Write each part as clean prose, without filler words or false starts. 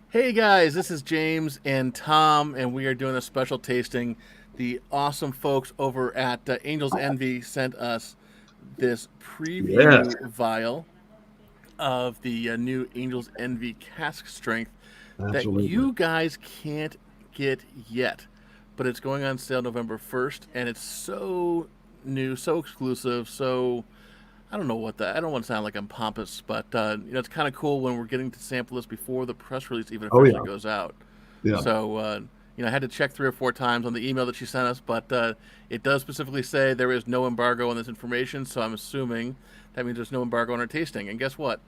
Hey guys, this is James and Tom, and we are doing a special tasting. The awesome folks over at Angels Envy sent us this Yes, preview vial of the new Angels Envy cask strength that absolutely. you guys can't get yet. But it's going on sale November 1st, and it's so new, so exclusive, so I don't know what that. I don't want to sound like I'm pompous, but it's kind of cool when we're getting to sample this before the press release even Oh officially yeah, goes out. yeah. So I had to check 3 or 4 times on the email that she sent us, but it does specifically say there is no embargo on this information. So I'm assuming that means there's no embargo on our tasting. And guess what?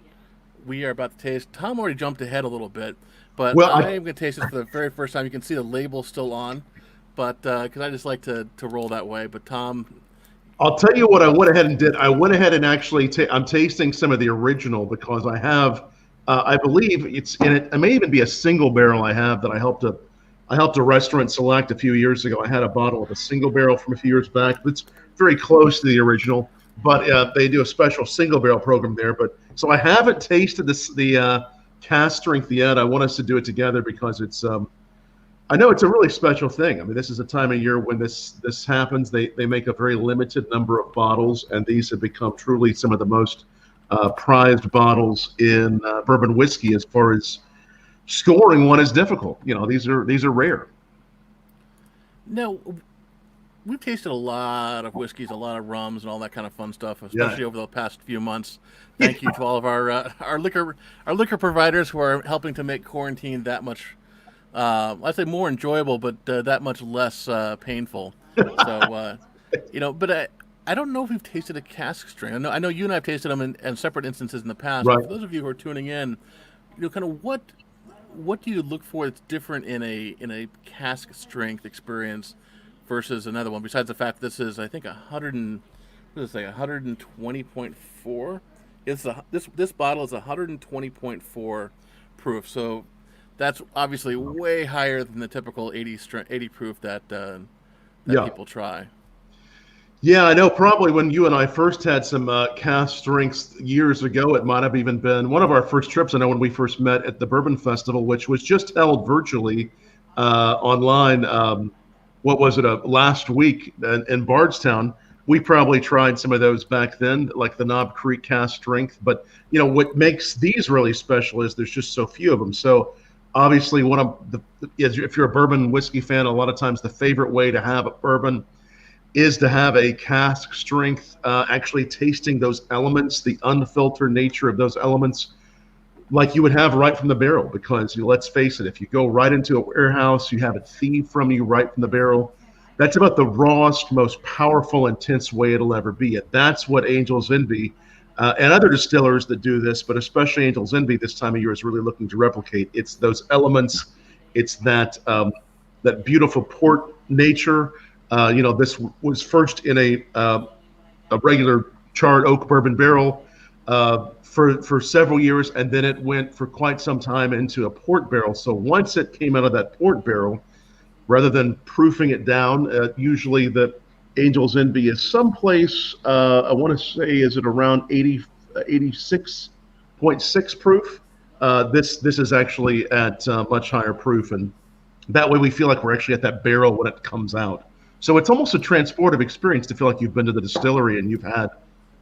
We are about to taste. Tom already jumped ahead a little bit, but Well, I am going to taste this for the very first time. You can see the label still on, but because I just like to roll that way. But Tom, I'll tell you what I went ahead and did. I went ahead and actually, I'm tasting some of the original because I have, I believe it's in it. It may even be a single barrel I have that I helped a restaurant select a few years ago. I had a bottle of a single barrel from a few years back. It's very close to the original, but they do a special single barrel program there. But so I haven't tasted the cast strength yet. I want us to do it together because I know it's a really special thing. I mean, this is a time of year when this happens. They make a very limited number of bottles, and these have become truly some of the most prized bottles in bourbon whiskey. As far as scoring one is difficult, these are rare. no, we've tasted a lot of whiskeys, a lot of rums, and all that kind of fun stuff, Yeah, especially over the past few months. yeah, Thank you to all of our liquor providers who are helping to make quarantine that much, I'd say more enjoyable, but that much less painful. So, but I don't know if we've tasted a cask strain. I know you and I have tasted them in separate instances in the past, but right. for those of you who are tuning in, kind of what do you look for that's different in a cask strength experience versus another one? Besides the fact this is, I think, 120.4. This bottle is 120.4 proof, so that's obviously way higher than the typical 80 proof that Yeah, people try. yeah. I know. Probably when you and I first had some cast drinks years ago, it might have even been one of our first trips. I know when we first met at the Bourbon Festival, which was just held virtually online. What was it? Last week in Bardstown. We probably tried some of those back then, like the Knob Creek cast strength. But what makes these really special is there's just so few of them. So obviously, one of the if you're a bourbon whiskey fan, a lot of times the favorite way to have a bourbon is to have a cask strength, actually tasting those elements, the unfiltered nature of those elements, like you would have right from the barrel. Because let's face it, if you go right into a warehouse, you have it thieved from you right from the barrel. That's about the rawest, most powerful, intense way it'll ever be. And that's what Angels Envy and other distillers that do this, but especially Angels Envy this time of year is really looking to replicate. It's those elements. It's that beautiful port nature. This was first in a regular charred oak bourbon barrel for several years, and then it went for quite some time into a port barrel. So once it came out of that port barrel, rather than proofing it down, usually the Angel's Envy is someplace, I want to say, is it around 86.6 proof? This is actually at much higher proof, and that way we feel like we're actually at that barrel when it comes out. So it's almost a transportive experience to feel like you've been to the distillery and you've had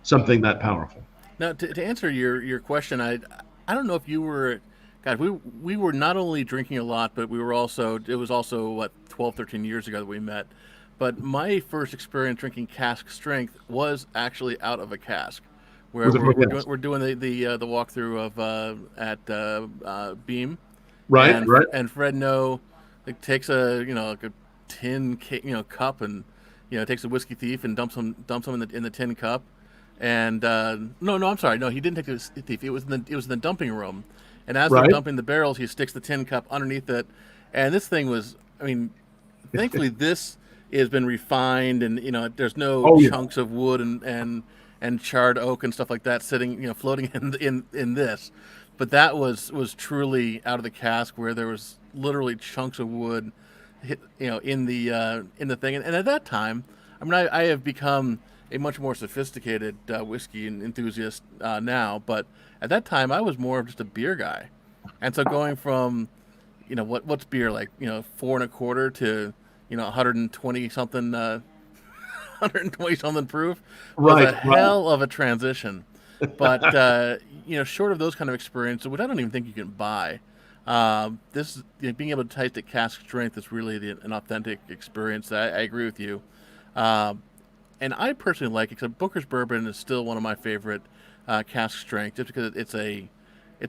something that powerful. Now, to answer your question, I don't know if you were, God, we were not only drinking a lot, but it was also what 12, 13 years ago that we met. But my first experience drinking cask strength was actually out of a cask, where Was it we're, from we're yes. doing we're doing the walkthrough of at Beam, Right, right. and Fred No like takes a like a cup, and takes a whiskey thief and dumps them in the tin cup. And no, I'm sorry, no, he didn't take the thief. It was in the dumping room, and as they're Right. dumping the barrels, he sticks the tin cup underneath it, and this thing was, I mean, thankfully this has been refined, and there's no Oh yeah. chunks of wood and charred oak and stuff like that sitting, floating in this. But that was truly out of the cask, where there was literally chunks of wood hit, in the thing. And at that time, I mean, I have become a much more sophisticated whiskey enthusiast now, but at that time I was more of just a beer guy, and so going from what's beer like? 4.25 to 120 something 120 something proof was Right, a right. hell of a transition. But short of those kind of experiences, which I don't even think you can buy, this being able to taste at cask strength is really an authentic experience. I agree with you, um, and I personally like it because Booker's Bourbon is still one of my favorite cask strength, just because it's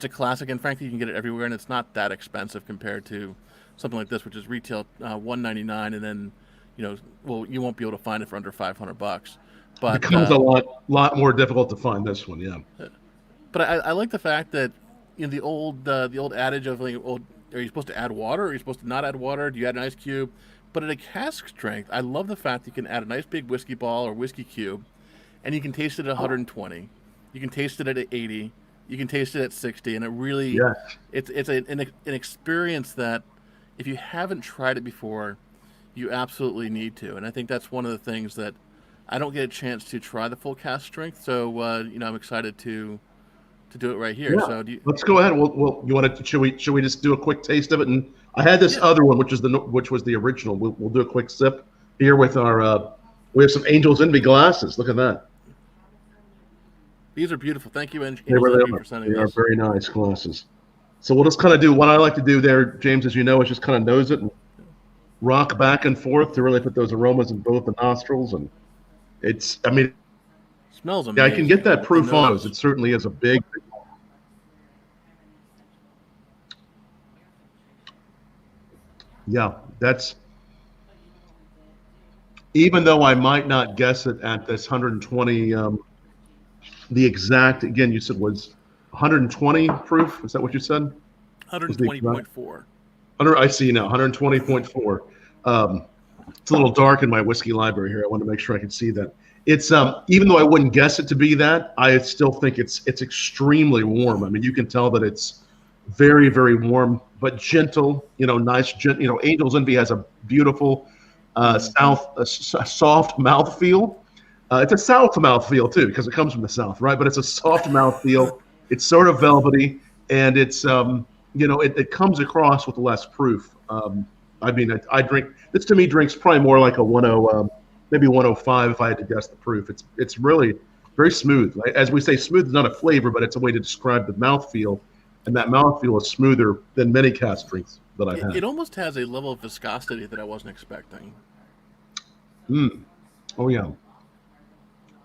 a classic, and frankly, you can get it everywhere, and it's not that expensive compared to something like this, which is retail $199, and then you won't be able to find it for under $500. But Becomes a lot more difficult to find this one. Yeah. I like the fact that the old adage of like, old, are you supposed to add water? Or are you supposed to not add water? Do you add an ice cube? But at a cask strength, I love the fact that you can add a nice big whiskey ball or whiskey cube, and you can taste it at 120. You can taste it at 80. You can taste it at 60, and it really Yes. it's an experience that if you haven't tried it before, you absolutely need to. And I think that's one of the things that I don't get a chance to try the full cask strength. So I'm excited to do it right here. Yeah. So do you? Let's go ahead. You want to? Should we just do a quick taste of it? And I had this Yeah, other one, which was the original. We'll do a quick sip here with our. We have some Angels Envy glasses. Look at that. these are beautiful. Thank you, They Angels really Envy, are. for sending They are this. very nice glasses. So we'll just kind of do what I like to do there, James, as you know, is just kind of nose it and rock back and forth to really put those aromas in both the nostrils. And I mean, Smells yeah, I can get amazing. that The proof on those. nose. It certainly is a big. Yeah, that's even though I might not guess it at this 120. The exact again, you said was 120 proof. Is that what you said? Was the exact? 120.4. I see now. 120.4. It's a little dark in my whiskey library here. I want to make sure I can see that. It's even though I wouldn't guess it to be that, I still think it's extremely warm. I mean, you can tell that it's very, very warm, but gentle. Nice. Angel's Envy has a beautiful soft mouth feel. It's a south mouth feel too, because it comes from the south, right? But it's a soft mouth feel. It's sort of velvety, and it comes across with less proof. I mean, I drink this to me drinks probably more like a 10, maybe 105 if I had to guess the proof. It's really very smooth. Right? As we say, smooth is not a flavor, but it's a way to describe the mouthfeel, and that mouthfeel is smoother than many cask drinks that I've It had. almost has a level of viscosity that I wasn't expecting. Mm. Oh yeah,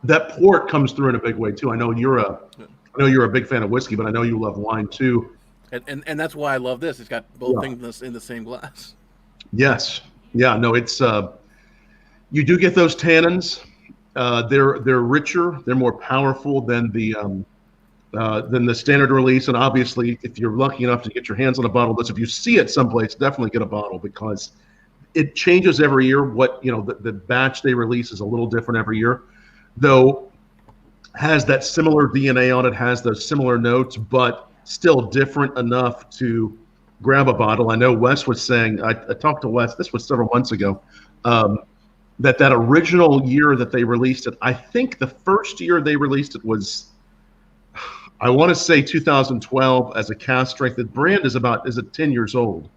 that port comes through in a big way too. I know you're a big fan of whiskey, but I know you love wine too. And that's why I love this. It's got both Yeah. things in the same glass. Yes. Yeah. No. It's you do get those tannins. They're richer. They're more powerful than the standard release. And obviously, if you're lucky enough to get your hands on a bottle of this, if you see it someplace, definitely get a bottle because it changes every year. The batch they release is a little different every year, though has that similar DNA on it, has those similar notes, but still different enough to grab a bottle. I know Wes was saying, I talked to Wes, this was several months ago, that original year that they released it, I think the first year they released it was, I want to say 2012 as a cask strength. The brand is it 10 years old.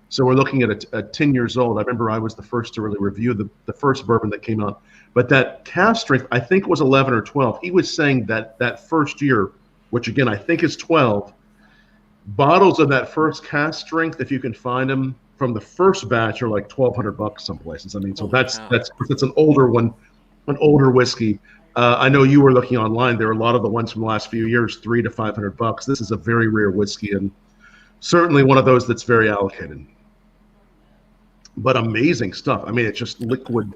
So we're looking at a 10 years old. I remember I was the first to really review the first bourbon that came out. But that cask strength, I think was 11 or 12. He was saying that first year, which again, I think is 12, bottles of that first cask strength, if you can find them from the first batch, are like $1,200 some places. I mean, so Holy that's cow! that's an older one, an older whiskey. I know you were looking online. There are a lot of the ones from the last few years, $300 to $500. This is a very rare whiskey, and certainly one of those that's very allocated. But amazing stuff. I mean, it's just liquid.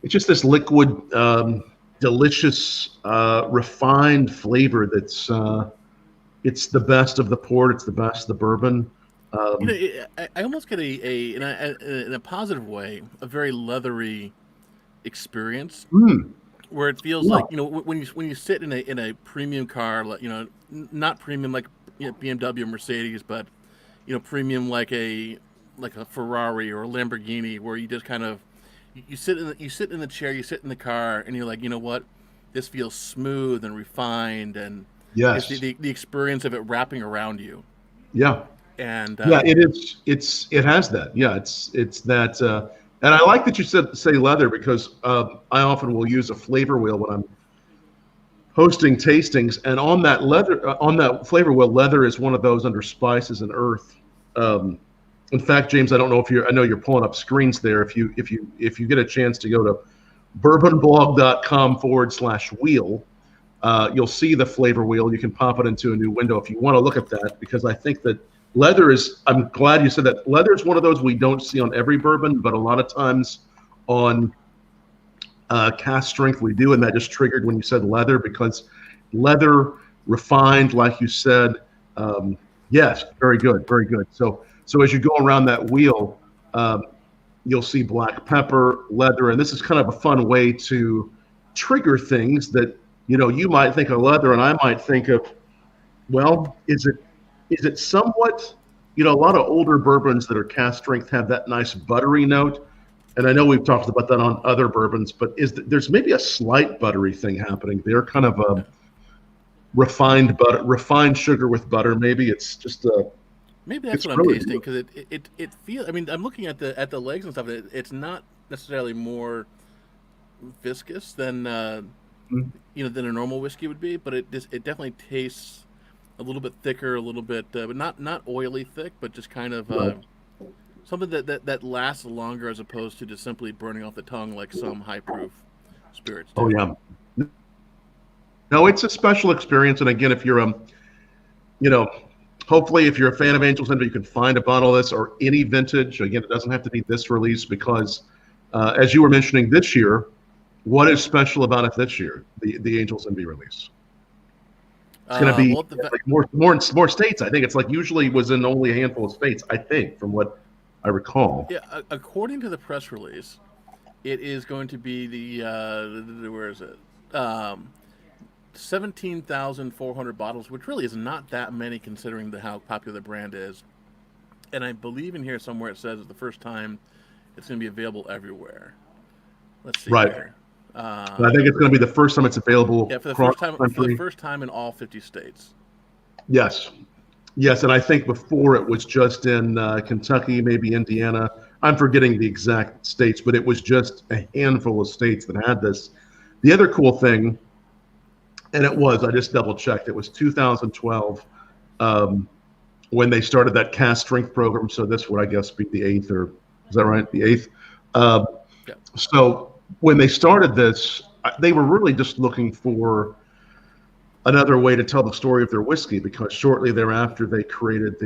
It's just this liquid, delicious, refined flavor it's the best of the port. It's the best of the bourbon. Um, I almost get in a positive way, a very leathery experience mm, where it feels yeah. like when you sit in a premium car, like not premium like BMW or Mercedes, but premium like a Ferrari or a Lamborghini, where you just kind of you sit in the chair, you sit in the car, and you're like, you know what, this feels smooth and refined, and it's Yes. the experience of it wrapping around you. Yeah. And Yeah, it is. It has that. Yeah, it's that. And I like that you said say leather because I often will use a flavor wheel when I'm hosting tastings, and on that flavor wheel, leather is one of those under spices and earth. Um, in fact, James, I don't know if you're. I know you're pulling up screens there. If you get a chance to go to bourbonblog.com/wheel, you'll see the flavor wheel. You can pop it into a new window if you want to look at that, because I think that leather is, I'm glad you said that. Leather is one of those we don't see on every bourbon, but a lot of times on cask strength we do. And that just triggered when you said leather, because leather, refined, like you said, um, yes, very good, very good. So as you go around that wheel, um, you'll see black pepper, leather, and this is kind of a fun way to trigger things that you might think of leather, and I might think of, well, is it somewhat, a lot of older bourbons that are cask strength have that nice buttery note, and I know we've talked about that on other bourbons, but there's maybe a slight buttery thing happening there, kind of a refined butter, refined sugar with butter. Maybe it's just maybe that's it's what I'm really tasting good. because it feels. I mean, I'm looking at the legs and stuff. It's not necessarily more viscous than than a normal whiskey would be, but it definitely tastes a little bit thicker, a little bit, but not oily thick, but just kind of Right. something that lasts longer as opposed to just simply burning off the tongue like some high proof spirits Oh do. yeah. No, it's a special experience, and again, if you're you know, hopefully, if you're a fan of Angels Envy, you can find a bottle of this or any vintage. Again, it doesn't have to be this release because, as you were mentioning this year, what is special about it this year? The Angels Envy release. It's going to be Well, like more states. I think it's like usually was in only a handful of states. I think, from what I recall. yeah, according to the press release, it is going to be where is it? 17,400 bottles, which really is not that many considering how popular the brand is. And I believe in here somewhere it says it's the first time it's going to be available everywhere. Let's see Right. here. And I think it's going to be the first time it's Yeah, available across the for the country. first time in all 50 states. Yes. Yes, and I think before it was just in Kentucky, maybe Indiana. I'm forgetting the exact states, but it was just a handful of states that had this. The other cool thing, and I just double checked, it was 2012 um, when they started that cask strength program. So this would, I guess, be the eighth, or is that right? The eighth. Uh, Yeah. so when they started this, they were really just looking for another way to tell the story of their whiskey, because shortly thereafter they created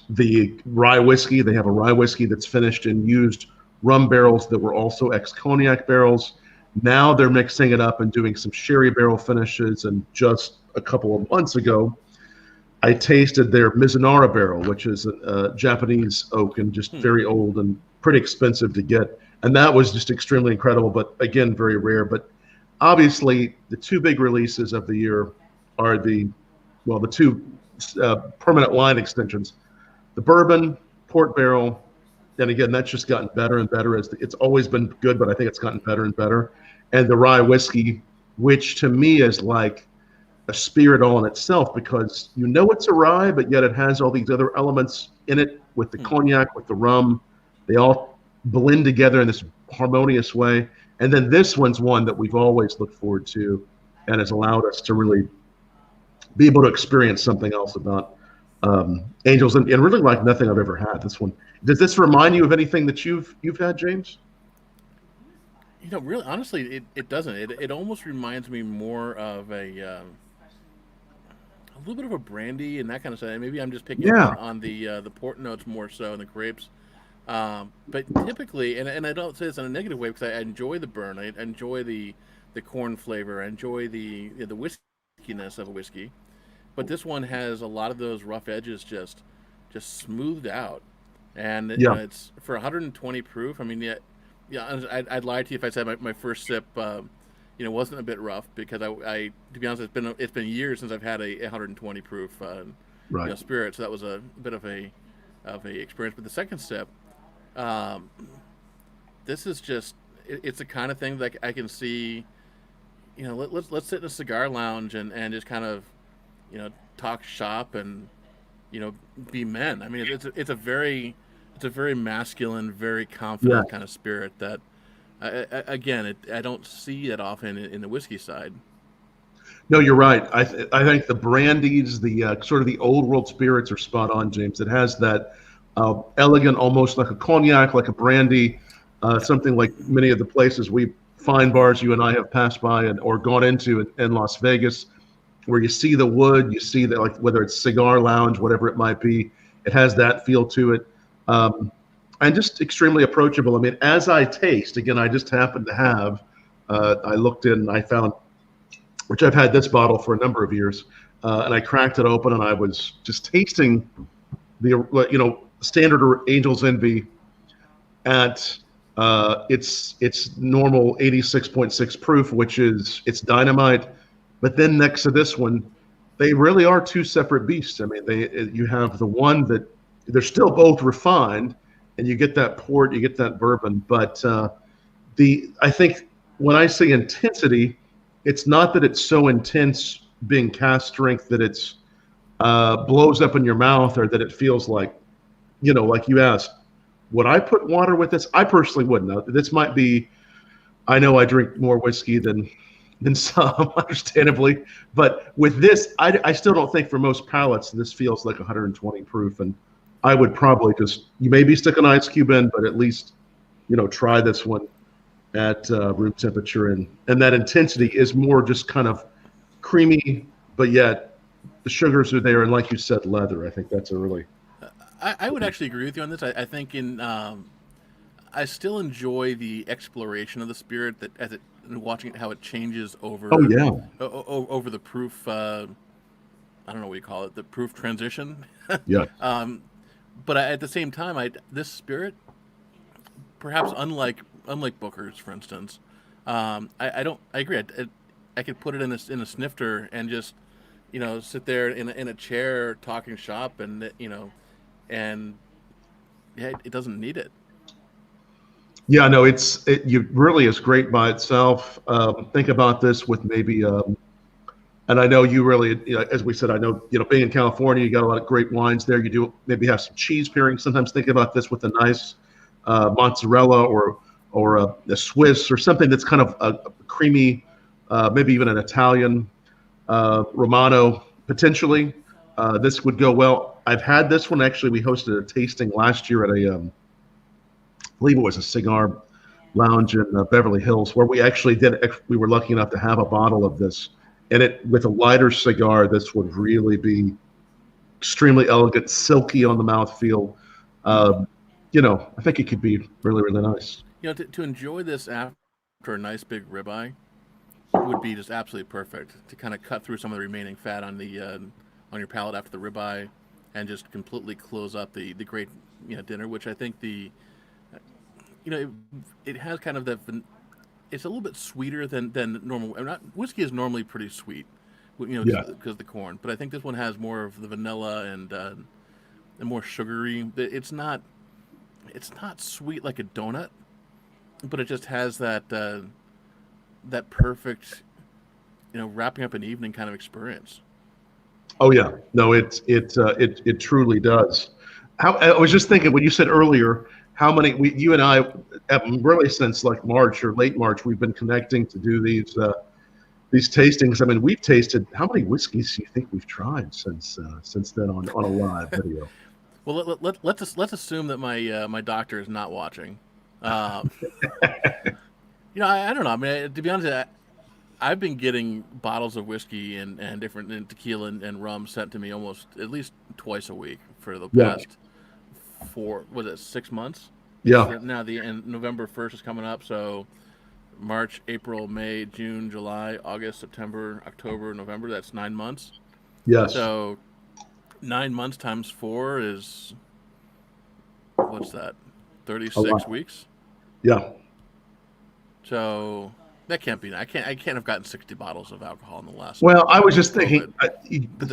the rye whiskey. They have a rye whiskey that's finished in used rum barrels that were also ex cognac barrels. Now they're mixing it up and doing some sherry barrel finishes. And just a couple of months ago, I tasted their Mizunara barrel, which is a Japanese oak and just Hmm. very old and pretty expensive to get. And that was just extremely incredible, but again, very rare. But obviously, the two big releases of the year are the two permanent line extensions: the bourbon, port barrel, and again, that's just gotten better and better. It's always been good, but I think it's gotten better and better. And the rye whiskey, which to me is like a spirit all in itself, because it's a rye, but yet it has all these other elements in it with the Hmm. cognac, with the rum. They all blend together in this harmonious way. And then this one's one that we've always looked forward to and has allowed us to really be able to experience something else about angels, and really like nothing I've ever had. This one. Does this remind you of anything that you've had, James? Really, honestly, it doesn't. It almost reminds me more of a little bit of a brandy and that kind of stuff. Maybe I'm just picking up Yeah, on the port notes more so and the grapes. But typically, and I don't say this in a negative way because I enjoy the burn. I enjoy the corn flavor. I enjoy the whiskiness of a whiskey. But this one has a lot of those rough edges just smoothed out, and yeah, it's for 120 proof. I mean, yeah, I'd lie to you if I said my first sip, wasn't a bit rough because I to be honest, it's been years since I've had a 120 proof, right. spirit. So that was a bit of a experience. But the second sip, um, this is just it's the kind of thing that I can see. Let's sit in a cigar lounge and just kind of talk shop and be men. I mean, it's a very masculine, very Yeah. confident kind of spirit that, again, I don't see it often in the whiskey side. No, you're right. I think the brandies, the sort of the old world spirits are spot on, James. It has that elegant, almost like a cognac, like a brandy, Yeah. something like many of the places fine bars you and I have passed by or gone into in Las Vegas, where you see the wood, you see that, like whether it's cigar lounge, whatever it might be, it has that feel to it. Um, and just extremely approachable. I mean, as I taste, again, I just happened to have, I looked in, I found, which I've had this bottle for a number of years, and I cracked it open and I was just tasting the standard Angel's Envy at its normal 86.6 proof, which is it's dynamite. But then next to this one, they really are two separate beasts. I mean, you have the one that they're still both refined, and you get that port, you get that bourbon. But I think when I say intensity, it's not that it's so intense being cask strength that it's blows up in your mouth or that it feels like, like you asked, would I put water with this? I personally wouldn't. Now, this might be, I know I drink more whiskey than some, understandably, but with this, I still don't think for most palates this feels like 120 proof, and I would probably you maybe stick an ice cube in, but at least try this one at room temperature, and that intensity is more just kind of creamy, but yet the sugars are there, and like you said, leather. I think that's a really I would actually agree with you on this. I think I still enjoy the exploration of the spirit that as it and watching how it changes oh yeah, over the proof. I don't know what you call it, the proof transition. yeah. But at the same time, this spirit, perhaps unlike Booker's, for instance, I don't. I agree. I could put it in a snifter and just sit there in a chair talking shop, and and yeah, it doesn't need it. Yeah, no, you really is great by itself. Think about this with maybe, and I know you really, as we said, I know, being in California, you got a lot of great wines there. You do maybe have some cheese pairing. Sometimes think about this with a nice mozzarella or a Swiss or something that's kind of a creamy, maybe even an Italian Romano potentially. This would go well. I've had this one actually. We hosted a tasting last year at I believe it was a cigar lounge in Beverly Hills, where we actually we were lucky enough to have a bottle of this, and with a lighter cigar, this would really be extremely elegant, silky on the mouthfeel. I think it could be really, really nice. To enjoy this after a nice big ribeye would be just absolutely perfect to kind of cut through some of the remaining fat on on your palate after the ribeye, and just completely close up the great dinner, which I think it, it has kind of it's a little bit sweeter than normal. Not whiskey is normally pretty sweet, Yeah. because of the corn. But I think this one has more of the vanilla and more sugary. It's not sweet like a donut, but it just has that perfect wrapping up an evening kind of experience. Oh yeah. No, it truly does. I was just thinking when you said earlier how many you and I really since like March or late March we've been connecting to do these tastings. I mean, we've tasted how many whiskeys do you think we've tried since then on a live video? Well, let's assume that my doctor is not watching. Um, I don't know. I mean, to be honest, I've been getting bottles of whiskey and different and tequila and rum sent to me almost at least twice a week for the Yeah. past was it 6 months? Yeah. Now and November 1st is coming up, so March, April, May, June, July, August, September, October, November. That's 9 months. Yes. So 9 months times four is what's that? A 36 lot. weeks. Yeah. So that can't be. I can't have gotten 60 bottles of alcohol in the last. Well, I was just thinking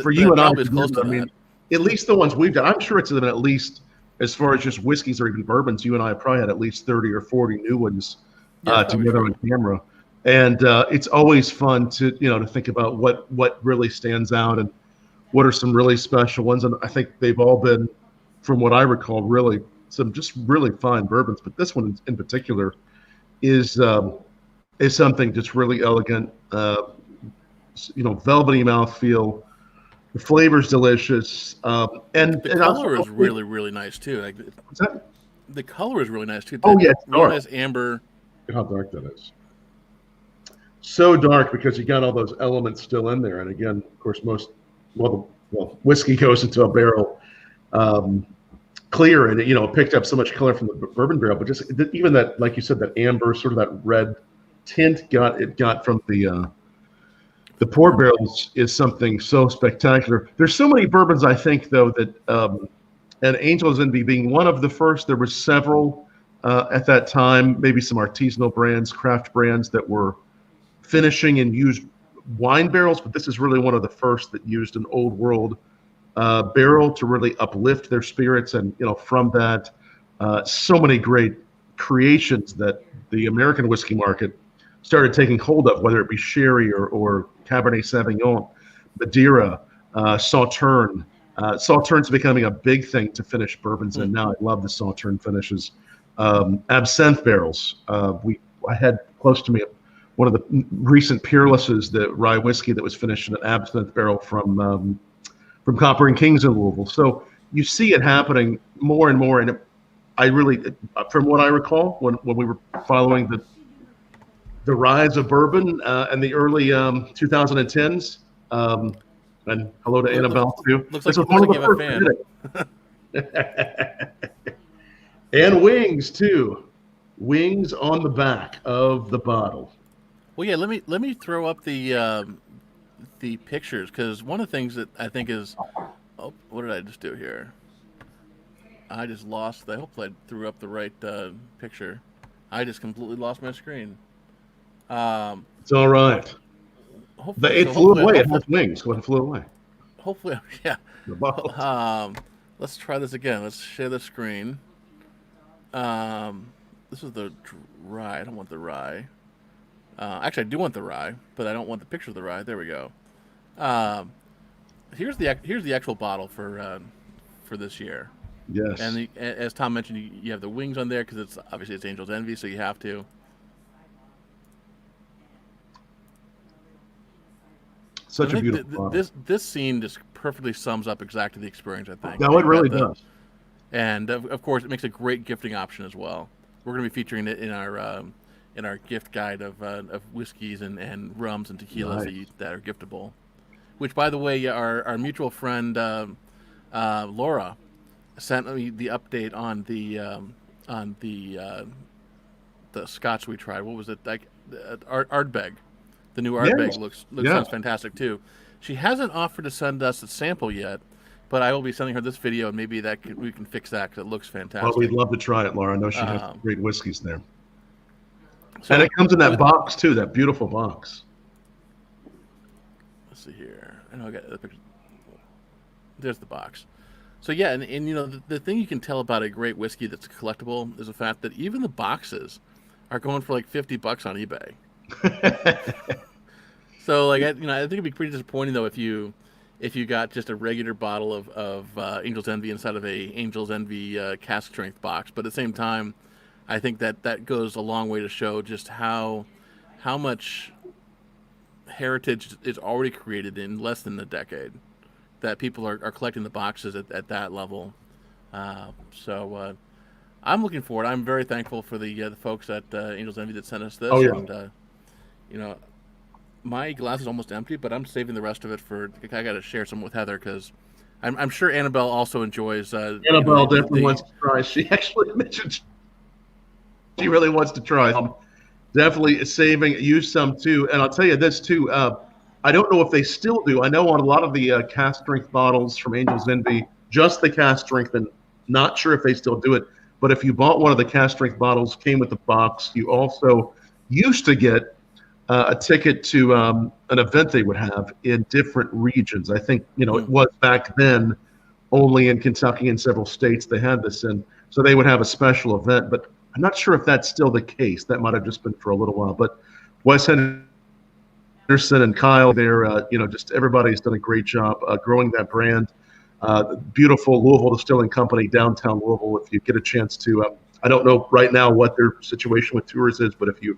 for you and I, probably is close to I mean, that. at least the ones we've done, I'm sure it's been at least as far as just whiskeys or even bourbons, you and I have probably had at least 30 or 40 new ones Yeah, probably together true. on camera. And it's always fun to think about what really stands out. And what are some really special ones. And I think they've all been, from what I recall, really some just really fine bourbons. But this one in particular is something just really elegant. Velvety mouthfeel. The flavor's delicious, The and also color is really, really nice too. Like what's that? the color is really nice too. Oh yeah, it's Real dark. nice amber. Look how dark that is. So dark because you got all those elements still in there. And again, of course, whiskey goes into a barrel clear, and it picked up so much color from the bourbon barrel. But just even that, like you said, that amber, sort of that red tint got from the port barrels is something so spectacular. There's so many bourbons, I think, though, that and Angel's Envy being one of the first. There were several at that time, maybe some artisanal brands, craft brands that were finishing and used wine barrels, but this is really one of the first that used an old world barrel to really uplift their spirits. And from that, so many great creations that the American whiskey market started taking hold of, whether it be sherry or Cabernet Sauvignon, Madeira, Sauterne. Sauterne's becoming a big thing to finish bourbons in now. I love the Sauterne finishes. Absinthe barrels. I had close to me one of the recent Peerlesses, the rye whiskey that was finished in an absinthe barrel from Copper and Kings in Louisville. So you see it happening more and more. And I really, from what I recall, when we were following the rise of bourbon in the early 2010s, and hello to Annabelle too. Looks like you have a fan. And wings too. Wings on the back of the bottle. Well, yeah. Let me throw up the pictures, because one of the things that I think is, oh, what did I just do here? I just lost. Hopefully, I threw up the right picture. I just completely lost my screen. It's all right. It flew away. It has wings. It flew away. Hopefully, yeah. Let's try this again. Let's share the screen. This is the rye. I don't want the rye. Actually, I do want the rye, but I don't want the picture of the rye. There we go. Here's the actual bottle for this year. Yes. And as Tom mentioned, you have the wings on there because it's Angel's Envy, so you have to. Such a beautiful bottle. This scene just perfectly sums up exactly the experience, I think. No, it really does. And of course, it makes a great gifting option as well. We're going to be featuring it in our gift guide of whiskeys and rums and tequilas that are giftable. Which, by the way, our mutual friend Laura sent me the update on the Scotch we tried. What was it, like? Ardbeg. The new Ardbeg sounds fantastic too. She hasn't offered to send us a sample yet, but I will be sending her this video, and maybe we can fix that because it looks fantastic. Well, we'd love to try it, Laura. I know she has some great whiskeys there. So, and it comes in that box too, that beautiful box. Let's see here. I know I got the picture. There's the box. So yeah, and the thing you can tell about a great whiskey that's collectible is the fact that even the boxes are going for like $50 on eBay. So I think it'd be pretty disappointing though if you got just a regular bottle of Angel's Envy inside of a Angel's Envy cask strength box. But at the same time, I think that goes a long way to show just how much heritage is already created in less than a decade. That people are collecting the boxes at that level. So I'm looking forward. I'm very thankful for the folks at Angel's Envy that sent us this. Oh, yeah. And, my glass is almost empty, but I'm saving the rest of it I got to share some with Heather because I'm sure Annabelle also enjoys. Annabelle definitely wants to try. She actually mentioned she really wants to try. Definitely use some too. And I'll tell you this too. I don't know if they still do. I know on a lot of the cask strength bottles from Angel's Envy, just the cask strength, and not sure if they still do it. But if you bought one of the cask strength bottles, came with the box, you also used to get a ticket to an event they would have in different regions. I think, it was back then only in Kentucky and several states they had this in. So they would have a special event, but I'm not sure if that's still the case. That might have just been for a little while. But Wes Henry Anderson and Kyle there, just everybody's done a great job growing that brand. Beautiful Louisville Distilling Company, downtown Louisville. If you get a chance to, I don't know right now what their situation with tours is, but if you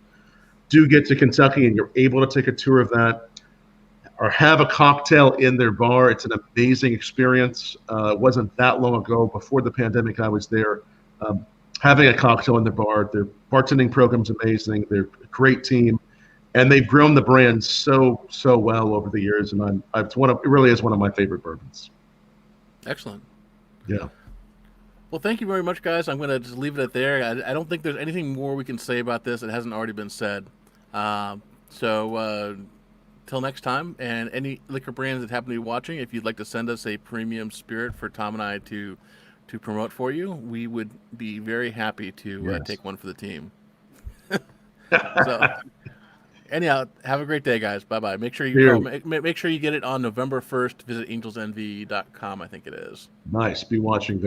do get to Kentucky and you're able to take a tour of that or have a cocktail in their bar, it's an amazing experience. It wasn't that long ago, before the pandemic, I was there. Having a cocktail in their bar, their bartending program's amazing. They're a great team, and they've grown the brand so well over the years. And it really is one of my favorite bourbons. Excellent. Yeah. Well, thank you very much, guys. I'm going to just leave it at there. I don't think there's anything more we can say about this that hasn't already been said. So till next time, and any liquor brands that happen to be watching, if you'd like to send us a premium spirit for Tom and I to promote for you, we would be very happy to take one for the team. So anyhow, have a great day, guys. Bye-bye. Make sure you get it on November 1st. Visit angelsenvy.com, I think it is. Nice. Be watching there.